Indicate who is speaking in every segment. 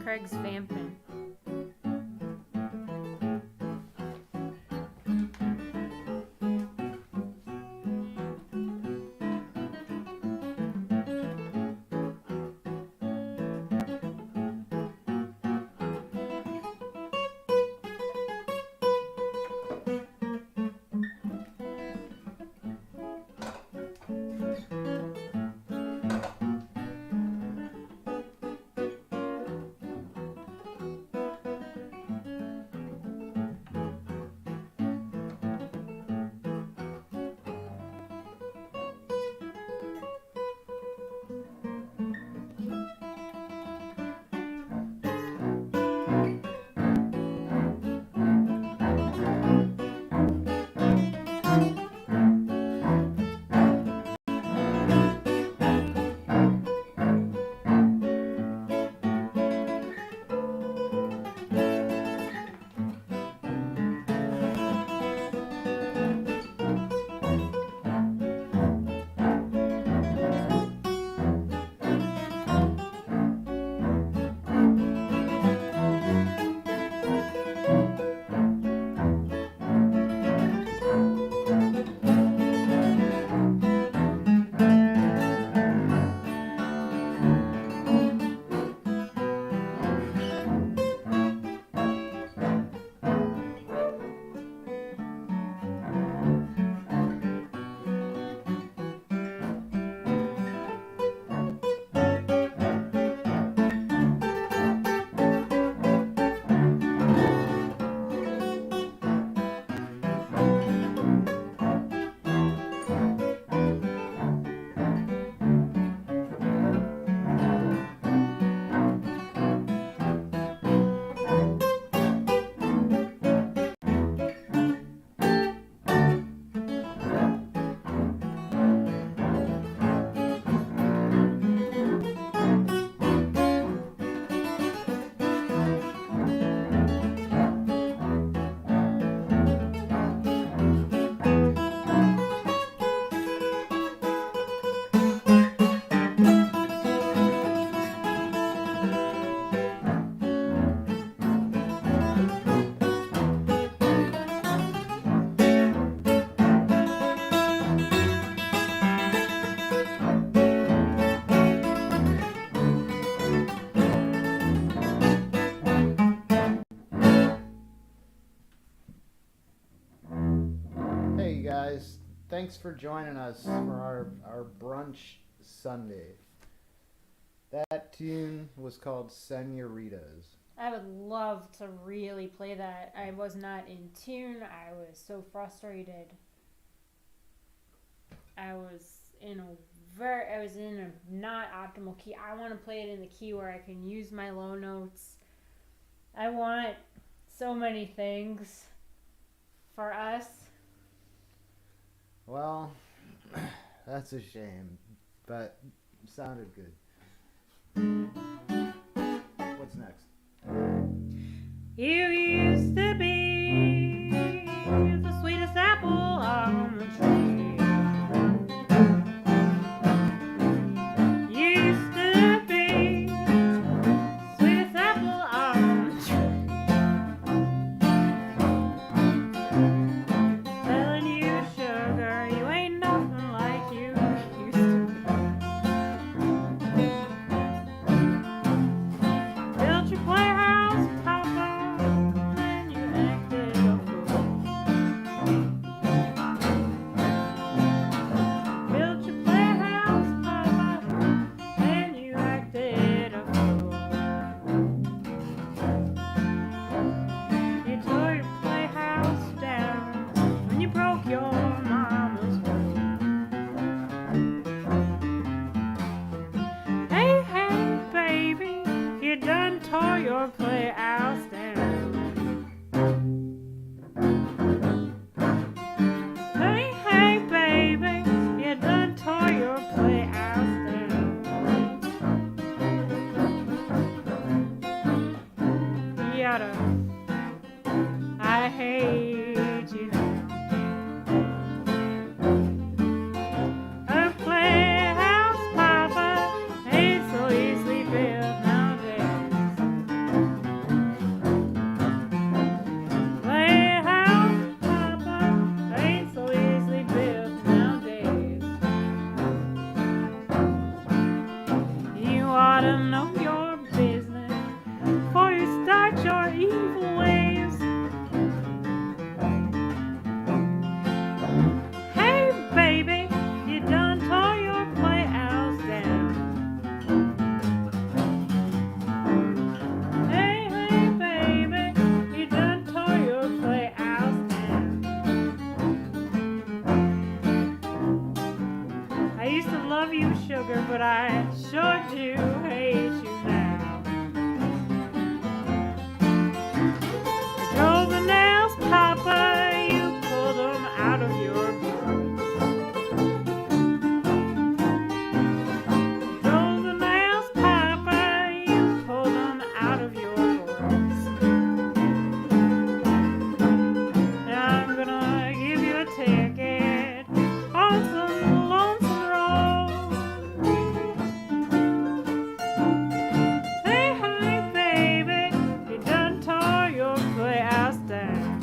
Speaker 1: Craig's vamping.
Speaker 2: Hey you guys, thanks for joining us for our brunch Sunday. That tune was called Senoritas.
Speaker 1: I would love to really play that. I was not in tune. I was so frustrated. I was in a not optimal key. I want to play it in the key where I can use my low notes. I want so many things for us.
Speaker 2: Well, that's a shame, but it sounded good. What's next?
Speaker 1: You used to be the sweetest apple on the tree. Used to be sweetest apple on the tree. Telling you, sugar, you ain't nothing like you used to be. Built your playhouse, Papa, and you acted a fool. Built sugar, but I sure do hate you now. You drove the nails, Papa, you pulled them out of your boots. You drove the nails, Papa, you pulled them out of your boots. Now I'm gonna give you a ticket on some lonesome road. Hey, hey, baby, you done tore your playhouse down.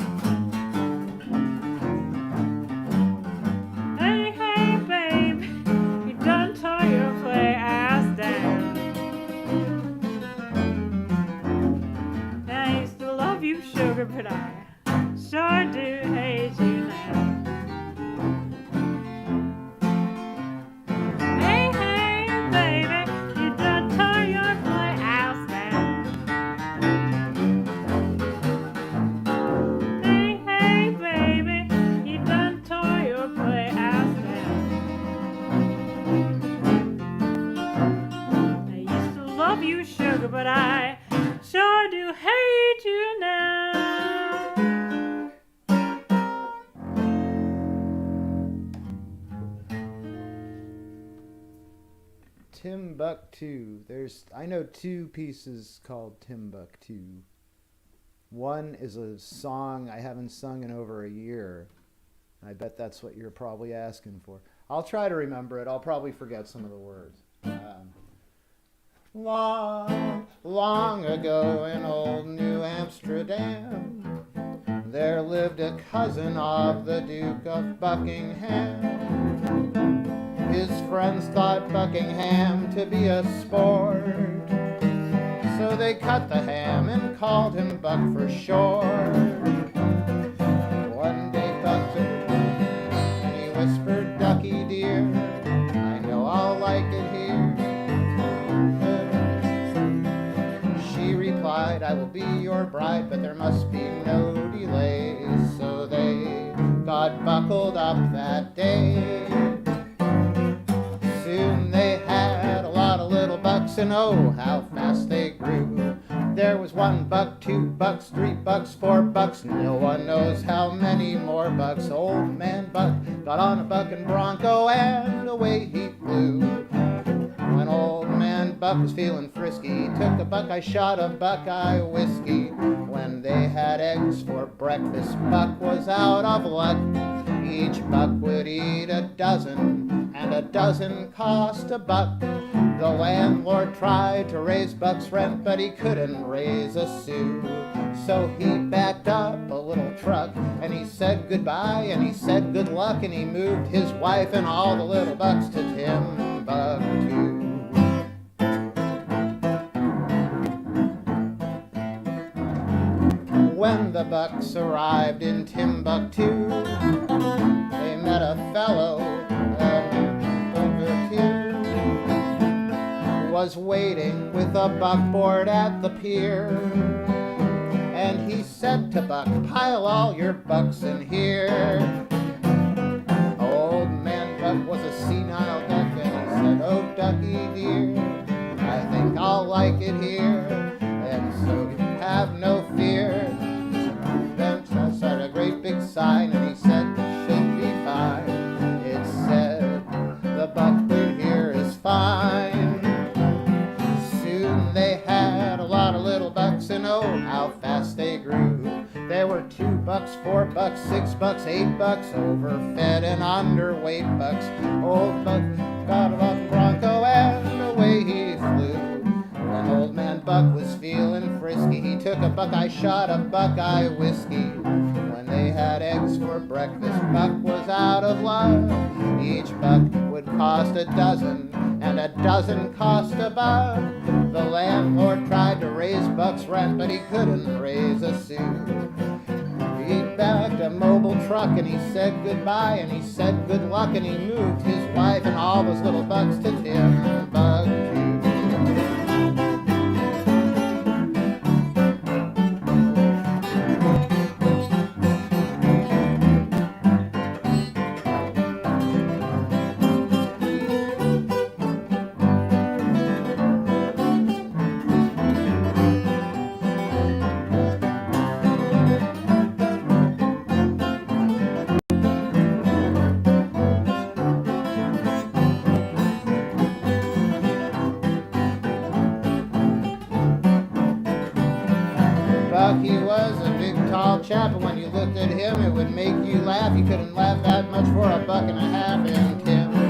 Speaker 1: Hey, hey, baby, you done tore your playhouse down. Now I used to love you, sugar, but I sure do hate you now. Hey, hey, baby, you done tore your playhouse down. Hey, hey, baby, you done tore your playhouse down. I used to love you, sugar, but I sure do hate you now.
Speaker 2: Timbuktu. I know two pieces called Timbuktu. One is a song I haven't sung in over a year. I bet that's what you're probably asking for. I'll try to remember it. I'll probably forget some of the words. Long, long ago in old New Amsterdam, there lived a cousin of the Duke of Buckingham. His friends thought Buckingham to be a sport, so they cut the ham and called him Buck for short. One day Buck took a drink and he whispered, "Ducky dear, I know I'll like it here." She replied, "I will be your bride, but there must be no delay." So they got buckled up that day. Soon they had a lot of little bucks, and oh, how fast they grew. There was 1 buck, 2 bucks, 3 bucks, 4 bucks, no one knows how many more bucks. Old man Buck got on a bucking bronco and away he flew. When old man Buck was feeling frisky, he took a buckeye shot of Buckeye whiskey. When they had eggs for breakfast, Buck was out of luck. Each buck would eat a dozen, and a dozen cost a buck. The landlord tried to raise Buck's rent, but he couldn't raise a sou. So he backed up a little truck, and he said goodbye, and he said good luck, and he moved his wife and all the little bucks to Timbuktu. When the bucks arrived in Timbuktu, they met a fellow was waiting with a buckboard at the pier. And he said to Buck, "Pile all your bucks in here." Old man Buck was a senile duck, and he said, "Oh, ducky dear, I think I'll like it here, and so you have no fear." Then he said a great big sign, and he said, "It should be fine." It said, "The buckboard here is fine." They had a lot of little bucks, and oh, how fast they grew. There were 2 bucks, 4 bucks, 6 bucks, 8 bucks, overfed and underweight bucks. Old Buck got a buck bronco and away he flew. When old man Buck was feeling frisky, he took a buckeye shot of Buckeye whiskey. When they had eggs for breakfast, Buck was out of luck. Each buck would cost a dozen, and a dozen cost a buck. The landlord tried to raise Buck's rent, but he couldn't raise a sou. He backed a mobile truck, and he said goodbye, and he said good luck, and he moved his wife and all those little bucks to Timbuktu. chap, and when you looked at him, it would make you laugh. You couldn't laugh that much for $1.50 in Timbuktu.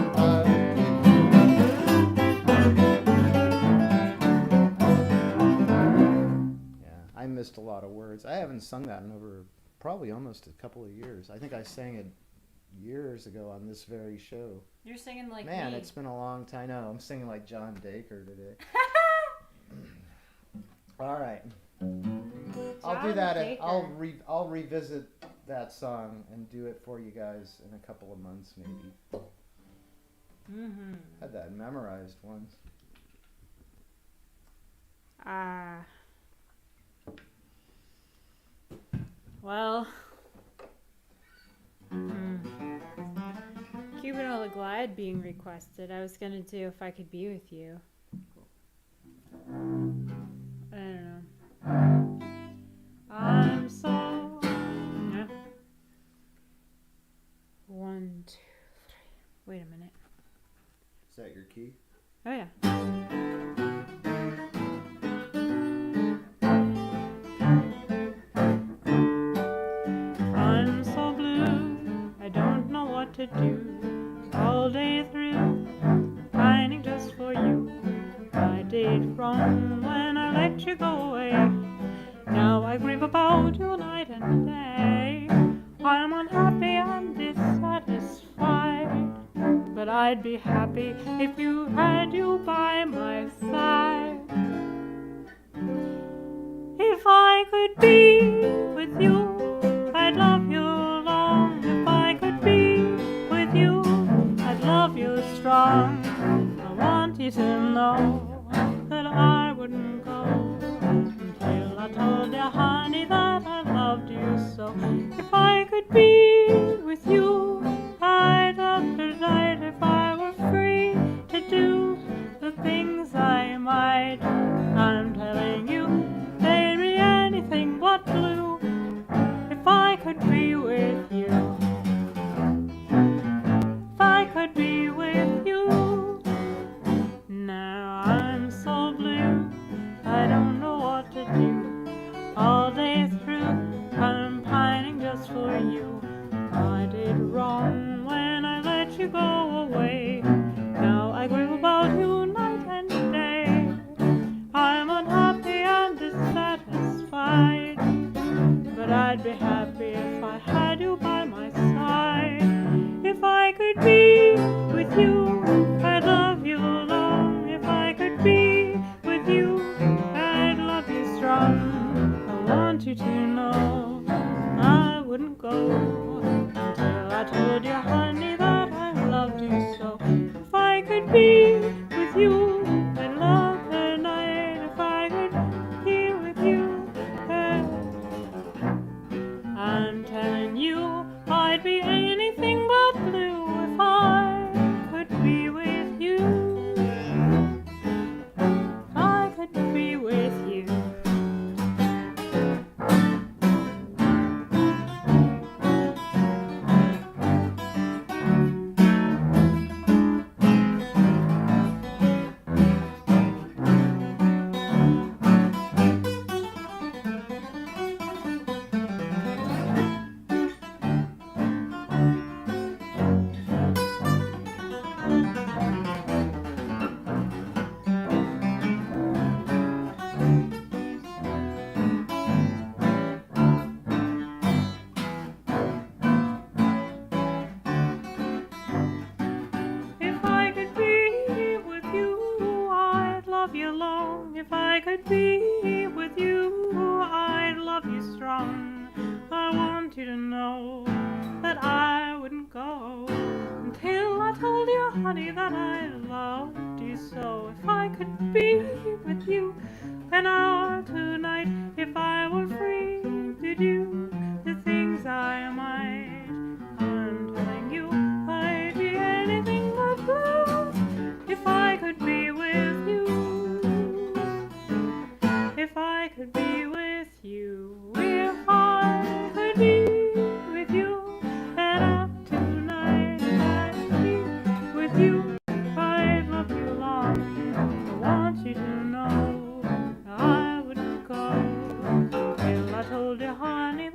Speaker 2: I missed a lot of words. I haven't sung that in over probably almost a couple of years. I think I sang it years ago on this very show.
Speaker 1: You're singing like
Speaker 2: Man,
Speaker 1: me.
Speaker 2: it's been a long time. I know. I'm singing like John Dacre today. All right. I'll do that. I'll revisit that song and do it for you guys in a couple of months, maybe.
Speaker 1: Mm-hmm.
Speaker 2: Had that memorized once.
Speaker 1: Well, Cuban the Glide being requested. I was gonna do If I Could Be With You. I don't know. I'm so... Yeah. 1, 2, 3. Wait a minute.
Speaker 2: Is that your key?
Speaker 1: Oh yeah. I'm so blue, I don't know what to do. All day through, pining just for you. I did wrong when I let you go away. Now I grieve about you night and day. I'm unhappy and dissatisfied, but I'd be happy if you had you by my side. If I could be with you, I'd love you long. If I could be with you, I'd love you strong. I want you to know that I wouldn't go until I told you, honey, that I loved you so. If I could be with you, I'd love to night. If I were free to do the things I might, I'm telling you, they'd be anything but blue. If I could be with you, if I could be with you. Now I'm so blue, I don't know what to do. All day through, I'm pining just for you. I did wrong when I let you go away. Now I grieve about you night and day. I'm unhappy and dissatisfied, but I'd be happy if I had you by my side. If I could be with you, I'd love you long. If I could be with you, I'd love you strong. I want you to know I wouldn't go until I told you, honey, that I loved you so. If I could be with you, I'd love the night. If I could be with you, I'm telling you, I'd be anything but blue if I could be with you. If I could be with you. If I could be with you, I'd love you long. If I could be with you, I'd love you strong. I want you to know that I wouldn't go until I told you, honey, that I loved you so. If I could be with you an hour tonight, if I were free to do the things I might, I'm telling you, I'd be anything but blue if I could be with you. If I could be with you. If I could be with you an hour tonight, if I could be with you, I'd love you long. I want you to know I wouldn't go till I told you, honey,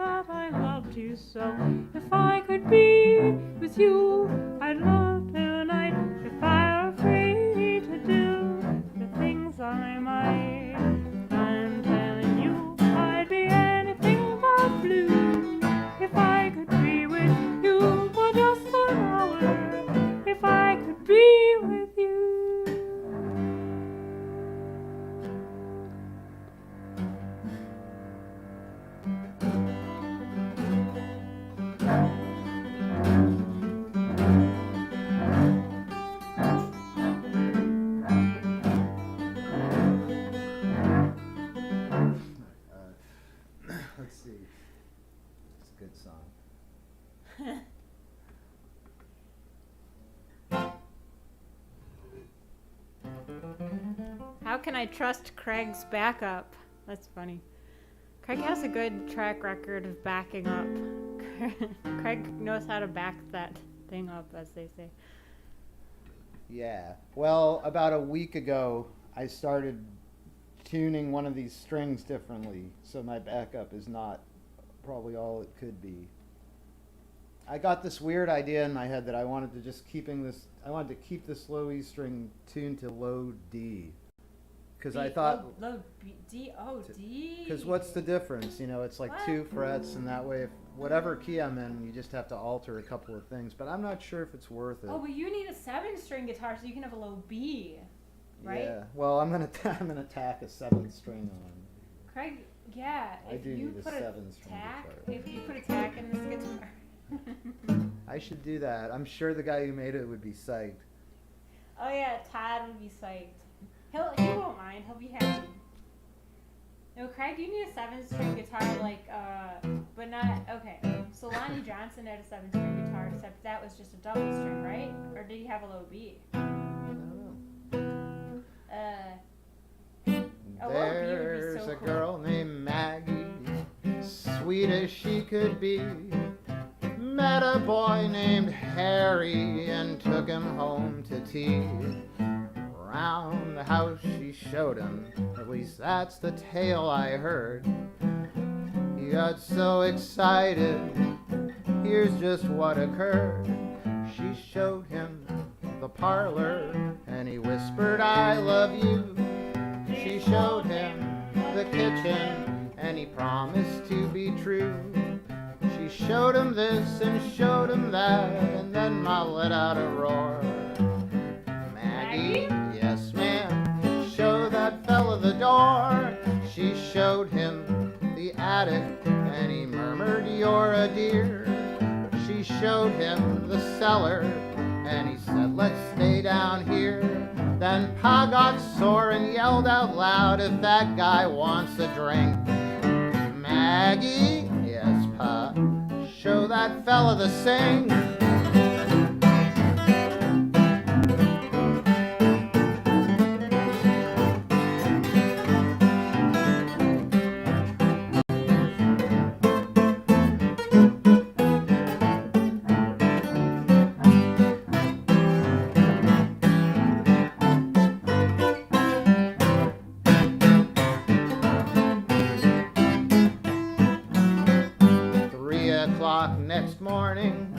Speaker 1: can I trust Craig's backup? That's funny. Craig has a good track record of backing up. Craig knows how to back that thing up, as they say.
Speaker 2: Yeah. Well, about a week ago, I started tuning one of these strings differently, so my backup is not probably all it could be. I got this weird idea in my head that I wanted to I wanted to keep this low E string tuned to low D. Because I thought...
Speaker 1: Low B, D, oh, D.
Speaker 2: Because what's the difference? You know, it's like
Speaker 1: What?
Speaker 2: 2 frets, and that way, if whatever key I'm in, you just have to alter a couple of things. But I'm not sure if it's worth it.
Speaker 1: Oh, but you need a 7-string guitar so you can have a low B, right?
Speaker 2: Yeah. Well, I'm gonna tack a 7th string on.
Speaker 1: Craig, yeah.
Speaker 2: I do need a 7-string guitar.
Speaker 1: If you put a tack in this guitar.
Speaker 2: I should do that. I'm sure the guy who made it would be psyched.
Speaker 1: Oh yeah, Todd would be psyched. He won't mind. He'll be happy. No, Craig, you need a 7-string guitar, but not okay. So Lonnie Johnson had a 7-string guitar, except that was just a double string, right? Or did he have a low B?
Speaker 2: I don't know.
Speaker 1: A low B would be
Speaker 2: There's
Speaker 1: so
Speaker 2: a
Speaker 1: cool.
Speaker 2: girl named Maggie, sweet as she could be. Met a boy named Harry and took him home to tea. Round the house she showed him, at least that's the tale I heard. He got so excited, here's just what occurred. She showed him the parlor and he whispered, I love you. She showed him the kitchen and he promised to be true. She showed him this and showed him that, and then Ma let out a roar. Maggie? Yes, ma'am. Show that fella the door. She showed him the attic, and he murmured, you're a dear. She showed him the cellar, and he said, let's stay down here. Then Pa got sore and yelled out loud, if that guy wants a drink. Maggie? Yes, Pa. Show that fella the sing. 3 o'clock next morning,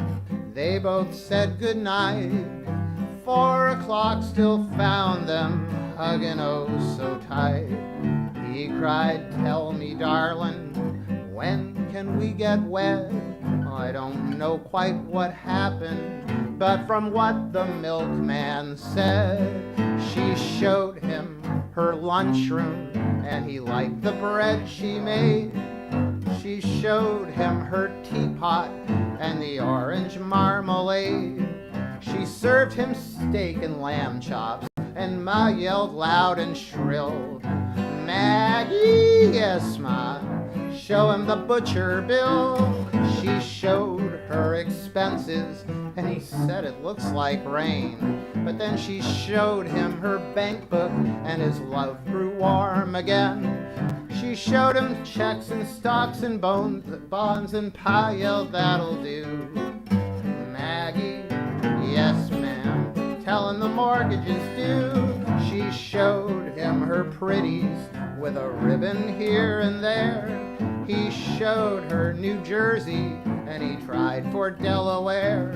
Speaker 2: they both said goodnight. 4 o'clock still found them hugging oh so tight. He cried, tell me darling, when can we get wed? I don't know quite what happened, but from what the milkman said, she showed him her lunchroom and he liked the bread she made. She showed him her teapot and the orange marmalade. She served him steak and lamb chops, and Ma yelled loud and shrill, Maggie, yes, Ma, show him the butcher bill. She showed her expenses, and he said it looks like rain. But then she showed him her bank book, and his love grew warm again. She showed him checks and stocks and bonds, and Pa yelled, that'll do. Maggie, yes, ma'am, tell him the mortgage is due. She showed him her pretties with a ribbon here and there. He showed her New Jersey, and he tried for Delaware.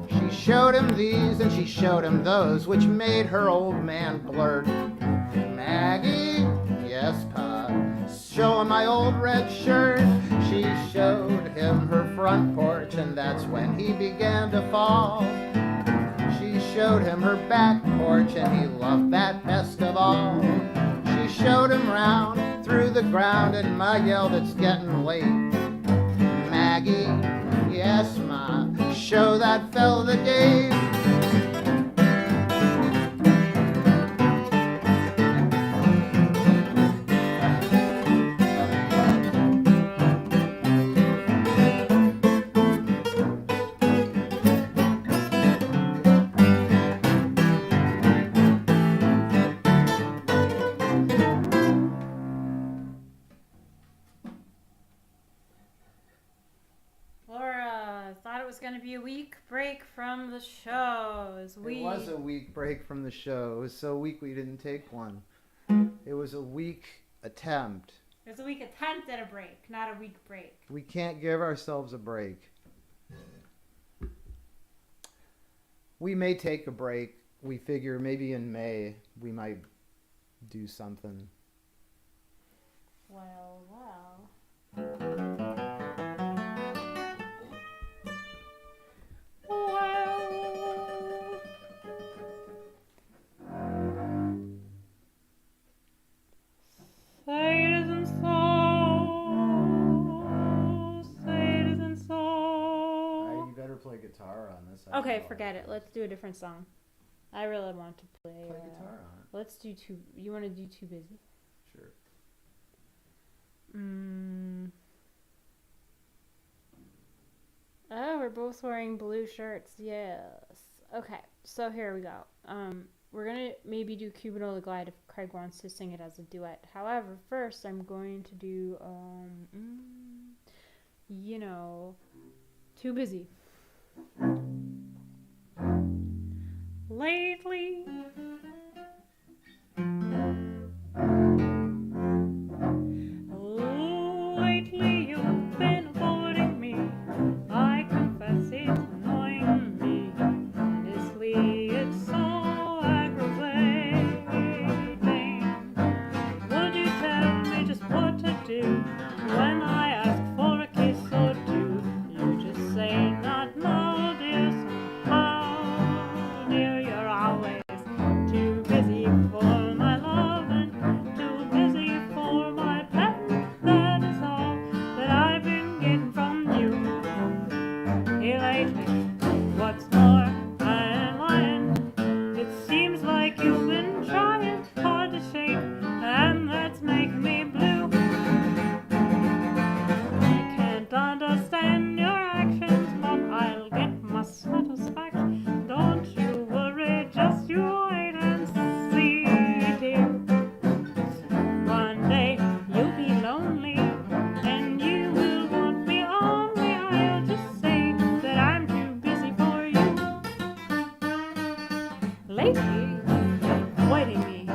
Speaker 2: She showed him these, and she showed him those, which made her old man blurt, Maggie, yes, Pa, show him my old red shirt. She showed him her front porch, and that's when he began to fall. She showed him her back porch, and he loved that best of all. She showed him round through the ground, and Ma yelled, it's getting late. Maggie, yes, Ma, show that fella the Dave.
Speaker 1: break from the shows.
Speaker 2: It was a week break from the show. It was so weak we didn't take one. It was a weak attempt.
Speaker 1: It was a week attempt at a break, not a week break.
Speaker 2: We can't give ourselves a break. We may take a break. We figure maybe in May we might do something.
Speaker 1: Well. Say it isn't so.
Speaker 2: You better play guitar on this.
Speaker 1: Okay, forget it. Let's do a different song. I really want to play
Speaker 2: guitar on it.
Speaker 1: Let's do Too. You want to do Too Busy?
Speaker 2: Sure.
Speaker 1: Oh, we're both wearing blue shirts. Yes. Okay, so here we go. We're gonna maybe do Cubanola Glide if Craig wants to sing it as a duet. However, first I'm going to do Too Busy. Lately, you've been avoiding me. I confess it's annoying me. Honestly, it's so aggravating. Would you tell me just what to do when I ask for a kiss or two? You just say not no, dear, somehow, dear, you're always too busy for my love and too busy for my pet. That is all that I've been getting from you here lately. What's more, I'm lying. It seems like you've been trying hard to shake, and that's making me blue. I can't understand your actions, but I'll get my satisfaction. Don't you worry, just you wait and see, dear. One day you'll be lonely, and you will want me only. I'll just say that I'm too busy for you. Lately, avoiding me.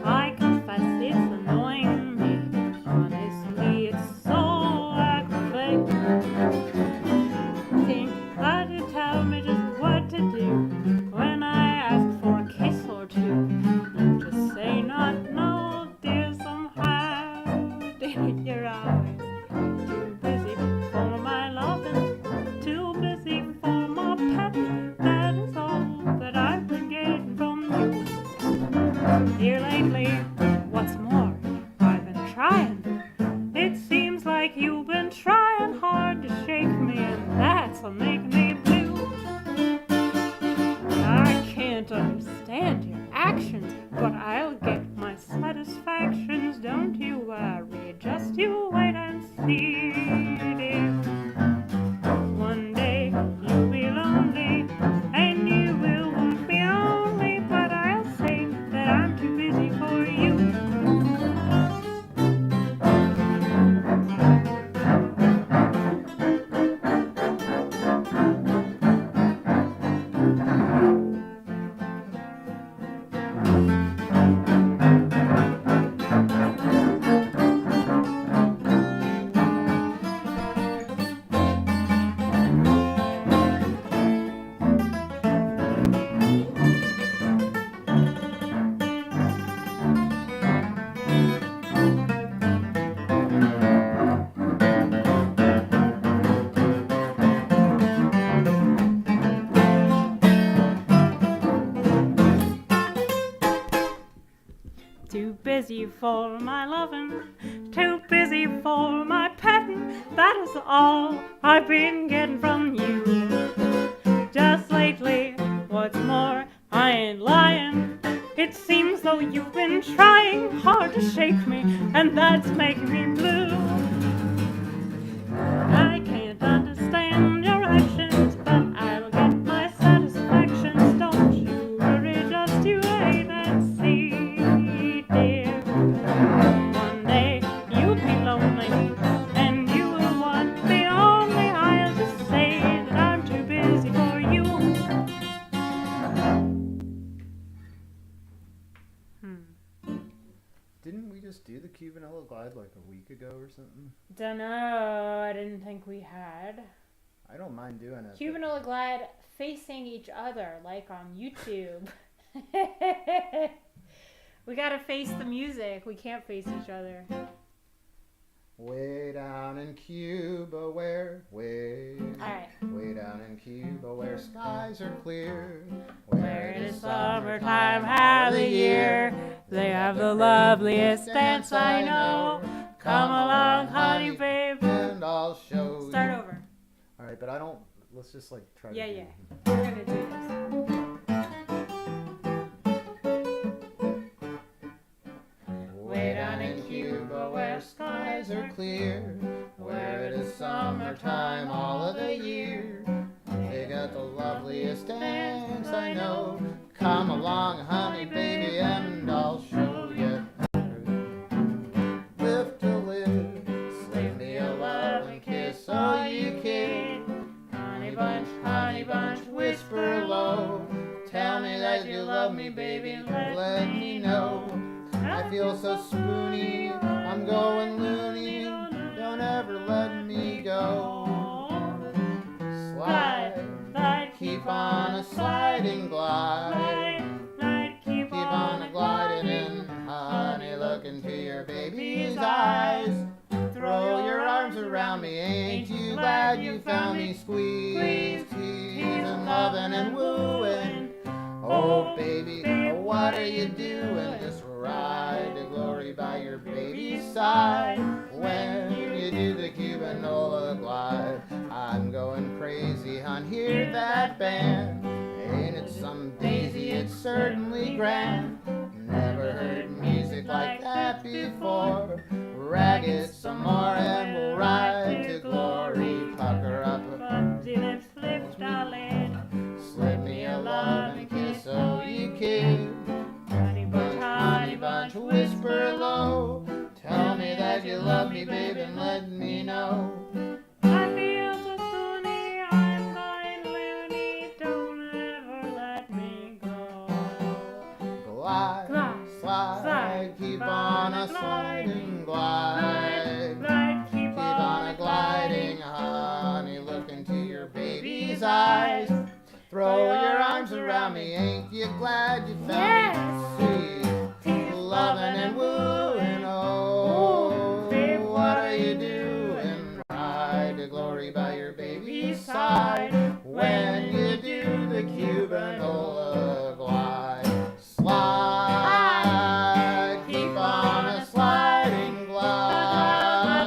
Speaker 1: I confess it's annoying me. Honestly, it's so aggravating. Think that you tell me just what to do when I ask for a kiss or two. You just say not no, dear, somehow. Dear, you're always too busy for my loving, too busy for my pet. That is all that I've been getting from you here lately. What's more, I've been trying. It seems like you've been trying hard to shake me, and that's what makes me blue. I can't understand your actions, but I'll get my satisfactions. Don't you worry, just you wait and see, dear. One day you'll be lonely, and you will want me only, but I'll say that I'm too busy for you. Too busy for my loving, too busy for my petting. That is all I've been getting from you just lately. What's more, I ain't lying. It seems though you've been trying hard to shake me, and that's making me blue. I can't understand your actions, but I'll get my satisfactions. Don't you worry, just you wait and see, dear. One day you'll be lonely, and you will want me only. I'll just say that I'm too busy for you.
Speaker 2: just do the Cuban Ella Glide like a week ago or something?
Speaker 1: Dunno. I didn't think we had.
Speaker 2: I don't mind doing it.
Speaker 1: Cuban Ella Glide facing each other, like on YouTube. We gotta face the music. We can't face each other.
Speaker 2: Way down in Cuba where, way down in Cuba where skies are clear,
Speaker 1: where it is summertime half the year, they have the loveliest dance I know. Come along, honey, babe,
Speaker 2: and I'll show you.
Speaker 1: Start over.
Speaker 2: All right, but I don't. Let's just like try.
Speaker 1: Yeah,
Speaker 2: to
Speaker 1: yeah. We're gonna do this.
Speaker 2: Way down in Cuba where skies are clear, where it is summertime all of the year, they got the loveliest dance I know. Come along, honey, baby, and I'll show you. Lift a lid, slip me a loving kiss, oh you kid. Honey bunch, whisper low. Tell me that you love me, baby, let me know. I feel so spoony, I'm going loony, don't ever let me go. Slide, keep on a sliding glide, keep on a gliding in, honey, look into your baby's eyes. Throw your arms around me, ain't you glad you found me? Squeeze, tease, and loving and wooing. Oh baby, what are you doing? Just ride to glory by your baby's side. When you do the Cuban Ella Glide, I'm going crazy, hon, hear that band. Ain't it some daisy, it's certainly grand. Never heard music like that before. Rag it some more and we'll ride to glory. Pucker up a lips, lips, darling. Slip me a loving kiss, oh you kid. Honey bunch, whisper low. Tell me that you love me, baby, and let me know.
Speaker 1: I feel so spoony, I'm going loony, don't ever let me go.
Speaker 2: Glide, slide, keep on a sliding glide. Keep on a gliding, honey, look into your baby's eyes. Throw your arms around me, ain't you glad you found me? Sweet, loving and wooing, oh, what are you doing? Ride to glory by your baby's side. When you do the Cuban Ella Glide. Slide, keep on a sliding glide.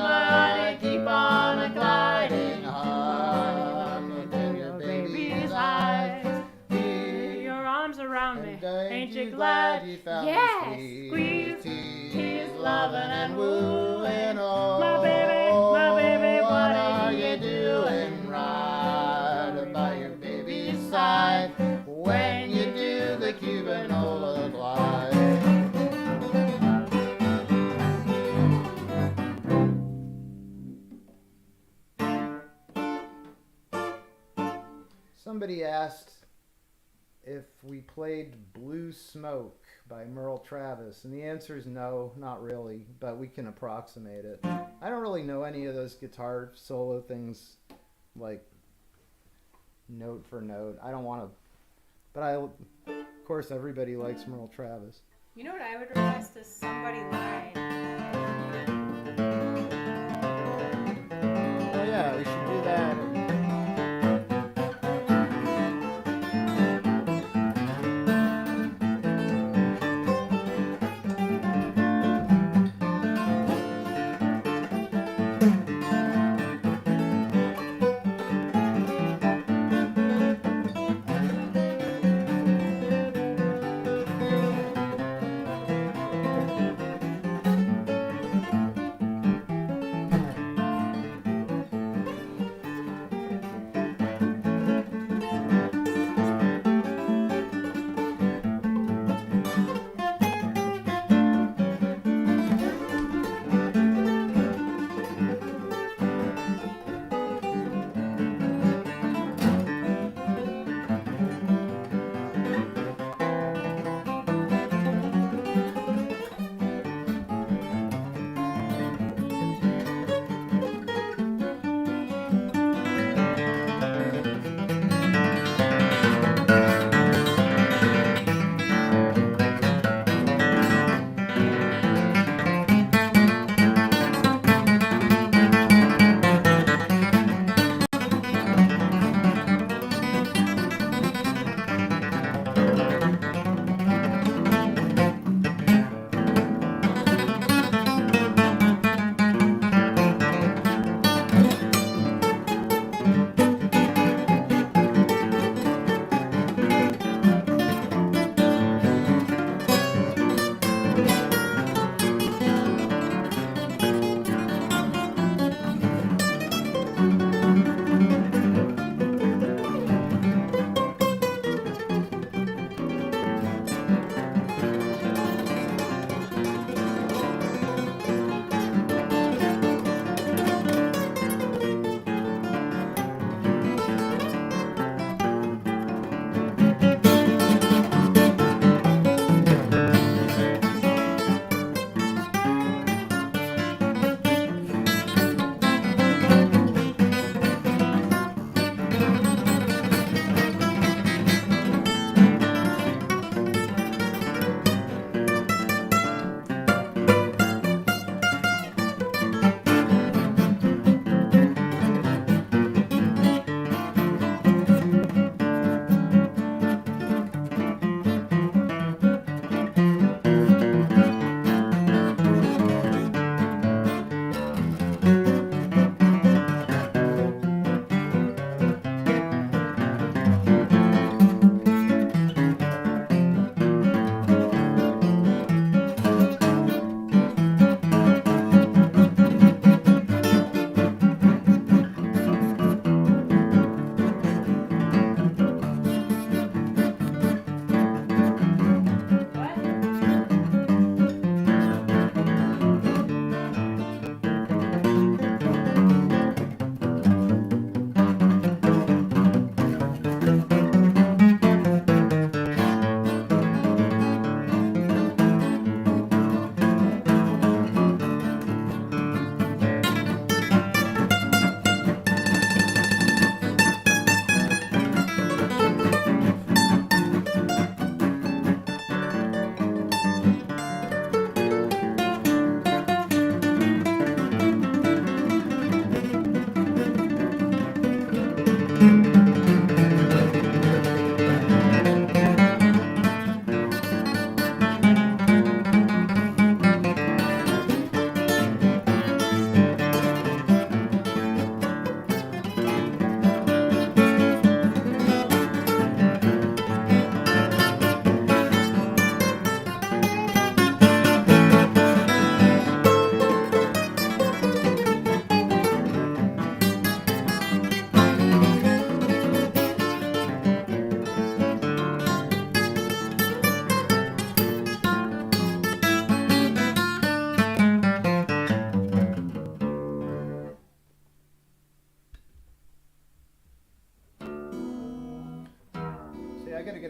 Speaker 2: Keep on a gliding, honey, in your baby's eyes.
Speaker 1: Your arms around me, ain't you
Speaker 2: glad
Speaker 1: glad?
Speaker 2: you found
Speaker 1: Yes,
Speaker 2: me?
Speaker 1: squeeze,
Speaker 2: tease, loving and wooing, oh,
Speaker 1: my baby,
Speaker 2: what are you doing? Ride by your baby's side when you do the Cuban Ella Glide. Somebody asked if we played Blue Smoke by Merle Travis, and the answer is no, not really, but we can approximate it. I don't really know any of those guitar solo things, like, note for note. I don't want to, but of course everybody likes Merle Travis.
Speaker 1: You know what I would request is Somebody Lied.
Speaker 2: Oh yeah, we should do that.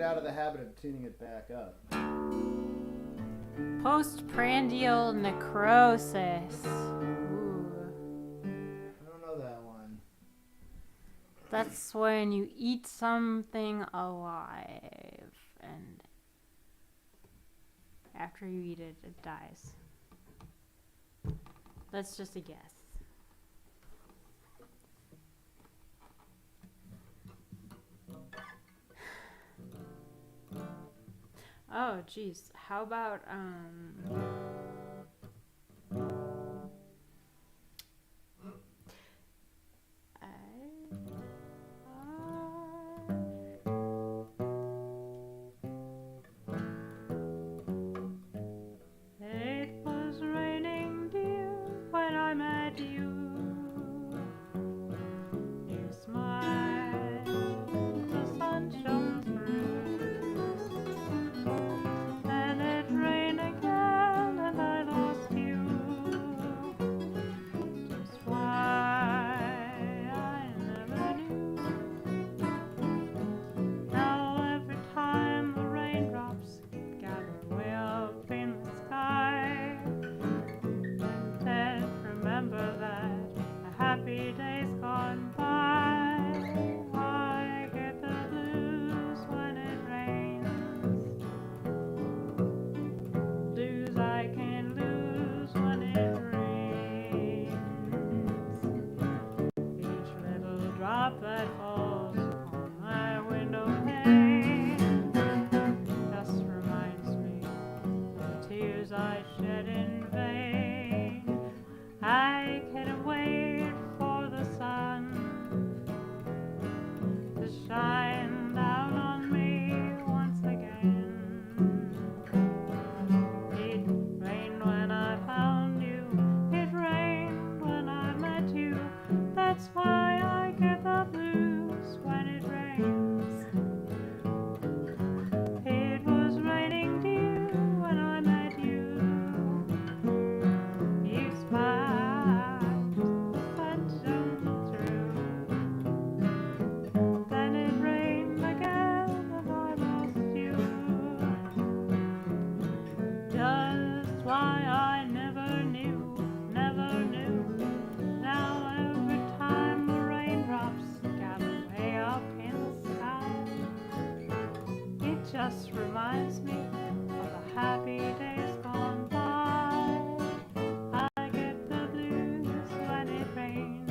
Speaker 2: out of the habit of tuning it back up.
Speaker 1: Postprandial necrosis. Ooh.
Speaker 2: I don't know that one.
Speaker 1: That's when you eat something alive, and after you eat it, it dies. That's just a guess. Oh, geez. How about, it was raining, dear, when I met you. You smiled, the sun shone through. Then it rained again, and I lost you. Just why I never knew. Now every time the raindrops gather way up in the sky, then remember that a happy day's gone by. I get the blues when it rains. Blues I can't lose when it rains. Each little drop that falls on my window pane just reminds me of the tears I shed in vain. I can't wait for the sun to shine down on me once again. It rained when I found you, it rained when I met you. That's why I get the blues when it rains. It was raining, dear, when I met you. You smiled, the sun shone through. Then it rained again, and I lost you. Just why I never knew, never knew. Now every time the raindrops gather way up in the sky, it just reminds me of the happy days gone by. I get the blues when it rains.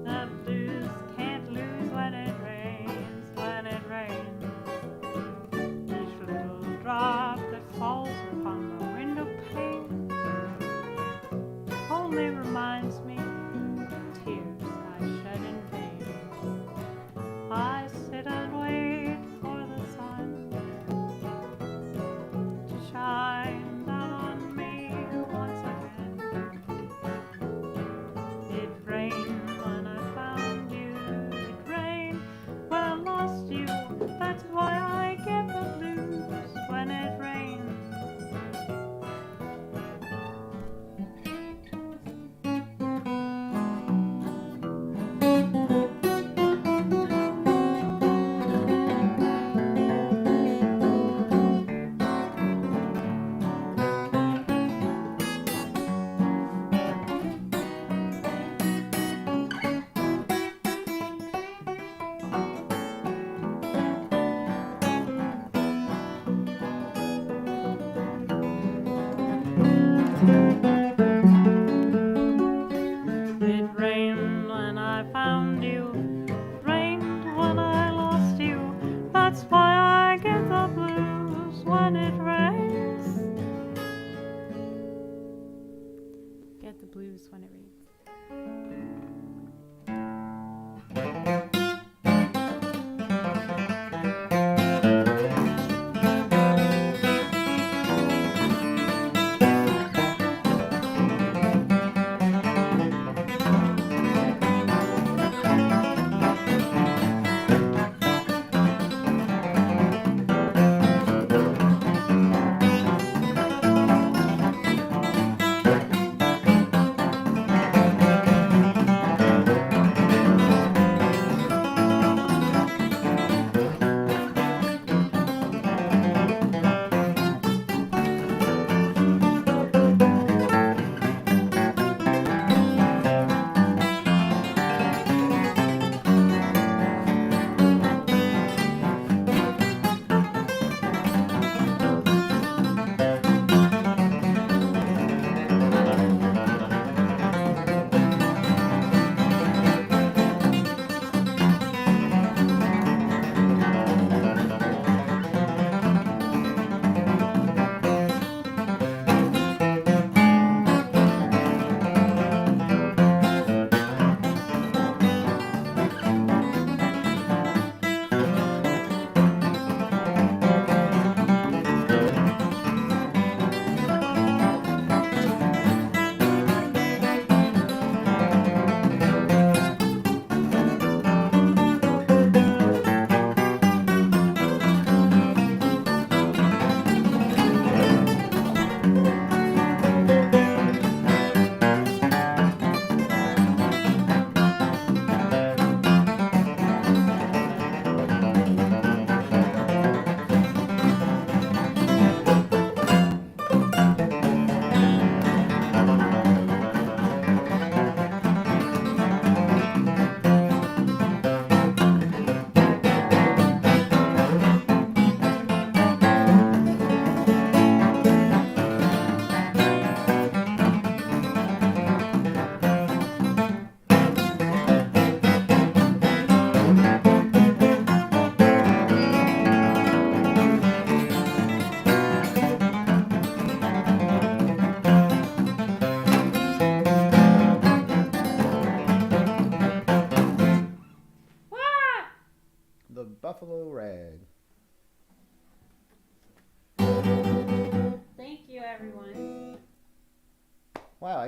Speaker 1: The blues can't lose when it rains, when it rains. Each little drop that falls upon the window pane only reminds me of the tears I shed in vain. I sit and wait for the sun to shine down on me once again. It rained when I found you, it rained when I lost you. That's why I get the blues when it rains.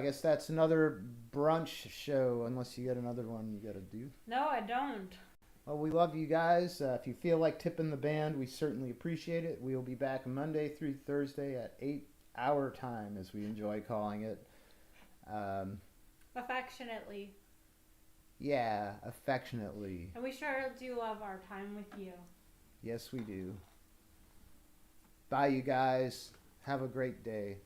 Speaker 2: I guess that's another brunch show, unless you got another one you got to do.
Speaker 1: No, I don't.
Speaker 2: Well, we love you guys. If you feel like tipping the band, we certainly appreciate it. We'll be back Monday through Thursday at 8 our time, as we enjoy calling it.
Speaker 1: Affectionately.
Speaker 2: Yeah, affectionately.
Speaker 1: And we sure do love our time with you.
Speaker 2: Yes, we do. Bye, you guys. Have a great day.